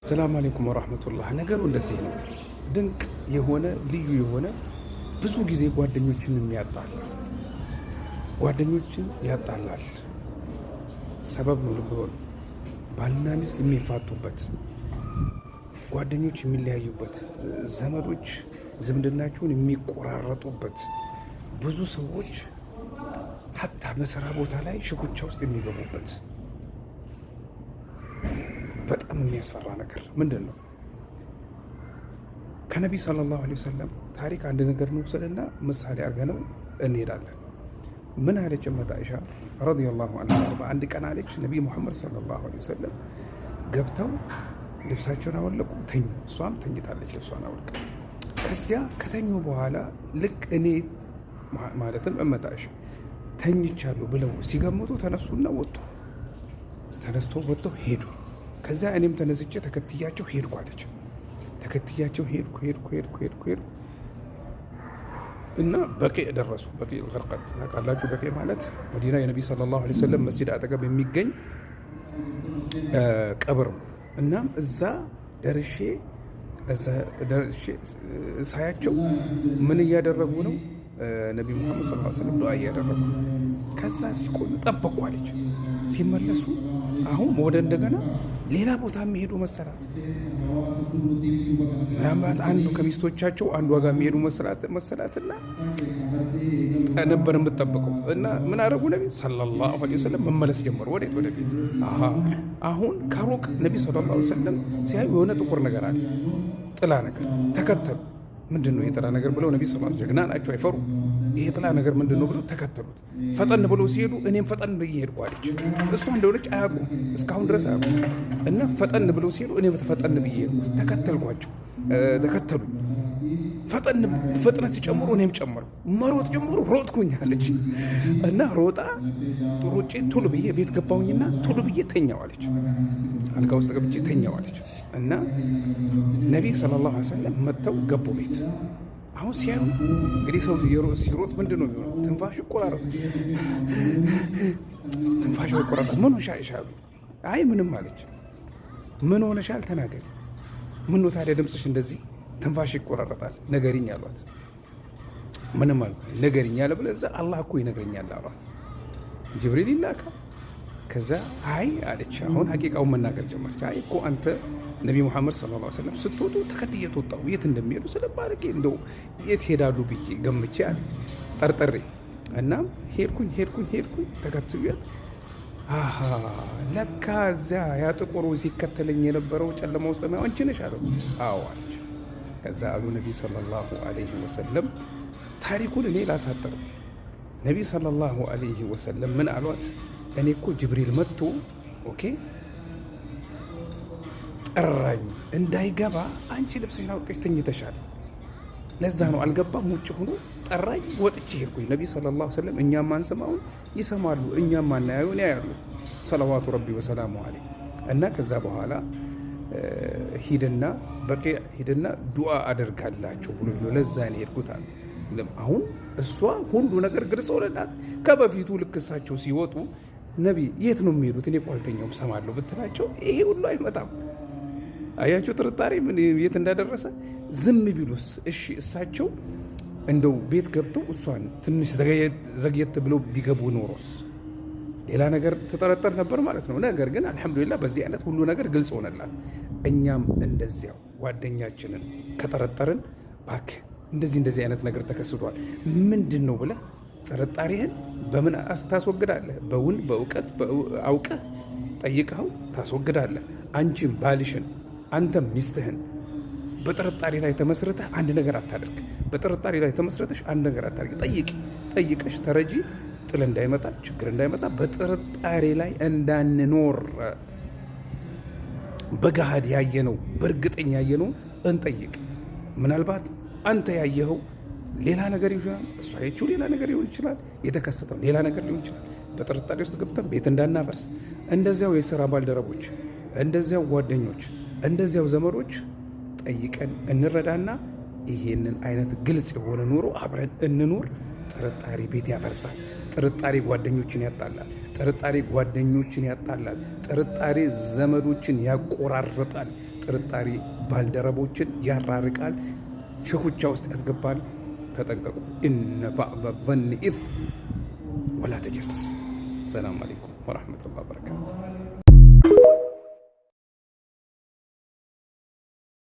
ሰላም አለይኩም ወራህመቱላህ። ነገሩ እንደዚህ ነው። ድንቅ የሆነ ልዩ የሆነ ብዙ ጊዜ ጓደኞችን ያጣላል። ሰበብ ነው። ልብ በሉ። ባልና ሚስት የሚፋቱበት፣ ጓደኞች የሚለያዩበት፣ ዘመዶች ዝምድናቸውን የሚቆራረጡበት፣ ብዙ ሰዎች ሀታ በስራ ቦታ ላይ ሽኩቻ ውስጥ የሚገቡበት በጣም የሚያስፈራ ነገር ምንድን ነው? ከነቢይ ሰለላሁ ዐለይሂ ወሰለም ታሪክ አንድ ነገር እንውሰድና ምሳሌ አድርገነው እንሄዳለን። ምን አለች እመት አይሻ ረዲየላሁ ዐንሃ? በአንድ ቀን አለች ነቢይ ሙሐመድ ሰለላሁ ዐለይሂ ወሰለም ገብተው ልብሳቸውን አወለቁ፣ ተኙ። እሷም ተኝታለች፣ ልብሷን አወልቃ። ከዚያ ከተኙ በኋላ ልክ እኔ ማለትም እመት አይሻ ተኝቻለሁ ብለው ሲገምቱ ተነሱና ወጡ። ተነስተው ወጥተው ሄዱ። ከዚያ እኔም ተነስቼ ተከትያቸው ሄድኩ አለች። ተከትያቸው ሄድኩ እና በቂዕ ደረሱ። በቂዕ ገርቀድ ታውቃላችሁ? በቂዕ ማለት መዲና የነቢ ሰለላሁ ዐለይሂ ወሰለም መስጂድ አጠገብ የሚገኝ ቀብር ነው። እናም እዛ ደርሼ ሳያቸው ምን እያደረጉ ነው? ነቢ ሙሐመድ ሰለላሁ ዐለይሂ ወሰለም ዱዓ እያደረጉ። ከዛ ሲቆዩ ጠበቅኩ አለች። ሲመለሱ አሁን ወደ እንደገና ሌላ ቦታ የሚሄዱ መሰላት፣ ምናልባት አንዱ ከሚስቶቻቸው አንዷ ጋር የሚሄዱ መሰላትና ነበር የምጠብቀው። እና ምን አደረጉ? ነቢ ሰለላሁ ዐለይሂ ወሰለም መመለስ ጀመሩ። ወዴት? ወደ ቤት። አሁን ከሩቅ ነቢ ሰለላሁ ዐለይሂ ወሰለም ሲያዩ የሆነ ጥቁር ነገር አለ፣ ጥላ ነገር። ተከተሉ። ምንድን ነው የጥላ ነገር ብለው ነቢ ሰለላሁ ዐለይሂ ወሰለም ጀግና ናቸው፣ አይፈሩ። ይሄ ጥላ ነገር ምንድን ነው ብለው ተከተሉት። ፈጠን ብለው ሲሄዱ እኔም ፈጠን ብዬ ሄድኩ አለች። እሷ እንደሆነች አያውቁም፣ እስካሁን ድረስ አያውቁም። እና ፈጠን ብለው ሲሄዱ እኔም ፈጠን ብዬ ሄድኩ፣ ተከተልኳቸው። ተከተሉኝ። ፍጥነት ሲጨምሩ እኔም ጨመርኩ፣ መሮጥ ጀምሩ፣ ሮጥኩኝ አለች። እና ሮጣ ሩጬ ቶሎ ብዬ ቤት ገባሁኝና ቶሎ ብዬ ተኛው አለች። አልጋ ውስጥ ገብቼ ተኛው አለች። እና ነቢይ ሰለላሁ ዐለይሂ ወሰለም መጥተው ገቡ ቤት። አሁን ሲያዩ እንግዲህ ሰው ሲሮጥ ምንድን ነው የሚሆነው? ትንፋሹ ይቆራረጣል። ምን ሆነሻል? አይ ምንም አለች። ምን ሆነሻል? ተናገሪ። ምን ነው ታዲያ ድምፅሽ እንደዚህ ትንፋሽ ይቆራረጣል? ነገሪኝ አሏት። ምንም አልኩ። ነገሪኝ አለ ብለህ እዛ አላህ እኮ ይነግረኛል አሏት። ጅብሪል ይላካል። ከዛ አይ አለች። አሁን ሀቂቃውን መናገር ጀመረች። አይ እኮ አንተ ነቢ ሙሐመድ ሰለላሁ ዐለይሂ ወሰለም ስትወጡ ተከትዬ ወጣሁ። የት እንደሚሄዱ ስለማለቄ እንደው የት ሄዳሉ ብዬ ገምቼ አለ ጠርጥሬ። እናም ሄድኩኝ ተከትያት። ለካ እዚያ ያ ጥቁሩ ሲከተለኝ የነበረው ጨለማ ውስጥ አንቺ ነሽ አለው። አዎ አለች። ከዛ አሉ ነቢ ሰለላሁ ዐለይሂ ወሰለም ታሪኩን እኔ ላሳጠረው። ነቢ ሰለላሁ ዐለይሂ ወሰለም ምን አሏት? እኔ እኮ ጅብሪል መጥቶ ጠራኝ እንዳይገባ አንቺ ልብስሽን አውልቀሽ ተኝተሻል፣ ለዛ ነው አልገባም፣ ውጭ ሆኖ ጠራኝ፣ ወጥቼ ሄድኩኝ። ነቢ ሰለላሁ ዐለይሂ ወሰለም እኛም ማንሰማውን ይሰማሉ፣ እኛም ማናየውን ያያሉ፣ ሰለዋቱ ረቢ ወሰላሙ ዐለይህ። እና ከዛ በኋላ ሂድና ዱዓ አደርጋላቸው ብሎ ለዛ ነው ሄድኩት አሉ። አሁን እሷ ሁሉ ነገር ግልጽ ሆነላት። ከበፊቱ ልክ እሳቸው ሲወጡ ነቢ የት ነው የሚሄዱት? እኔ እኮ አልተኛውም ሰማለሁ ብትላቸው ይሄ ሁሉ አይመጣም። አያችሁ ጥርጣሬ ምን የት እንዳደረሰ። ዝም ቢሉስ? እሺ እሳቸው እንደው ቤት ገብተው እሷን ትንሽ ዘግየት ብለው ቢገቡ ኖሮስ ሌላ ነገር ትጠረጠር ነበር ማለት ነው። ነገር ግን አልሐምዱሊላህ በዚህ አይነት ሁሉ ነገር ግልጽ ሆነላት። እኛም እንደዚያው ጓደኛችንን ከጠረጠርን እባክህ እንደዚህ አይነት ነገር ተከስቷል ምንድን ነው ብለህ ጥርጣሬህን በምን ታስወግዳለህ? በእውቀት አውቀህ ጠይቀኸው ታስወግዳለህ። አንቺም ባልሽን፣ አንተም ሚስትህን በጥርጣሬ ላይ ተመስርተህ አንድ ነገር አታድርግ። በጥርጣሬ ላይ ተመስርተሽ አንድ ነገር አታድርግ። ጠይቀሽ ተረጂ። ጥል እንዳይመጣ፣ ችግር እንዳይመጣ በጥርጣሬ ላይ እንዳንኖር በገሃድ ያየነው በእርግጠኛ ያየነው እንጠይቅ። ምናልባት አንተ ያየኸው ሌላ ነገር ይሆናል፣ እሷ ያየችው ሌላ ነገር ሊሆን ይችላል፣ የተከሰተው ሌላ ነገር ሊሆን ይችላል። በጥርጣሬ ውስጥ ገብተን ቤት እንዳናፈርስ። እንደዚያው የሥራ ባልደረቦች፣ እንደዚያው ጓደኞች፣ እንደዚያው ዘመዶች ጠይቀን እንረዳና ይሄንን አይነት ግልጽ የሆነ ኑሮ አብረን እንኑር። ጥርጣሬ ቤት ያፈርሳል። ጥርጣሬ ጓደኞችን ያጣላል። ጥርጣሬ ጓደኞችን ያጣላል። ጥርጣሬ ዘመዶችን ያቆራርጣል። ጥርጣሬ ባልደረቦችን ያራርቃል፣ ሽኩቻ ውስጥ ያስገባል። ተጠንቀቁ። ኢነ ባዕደ ظን ኢስም ወላ ተጀሰሱ። ሰላም አለይኩም ወረሕመቱላሂ ወበረካቱ።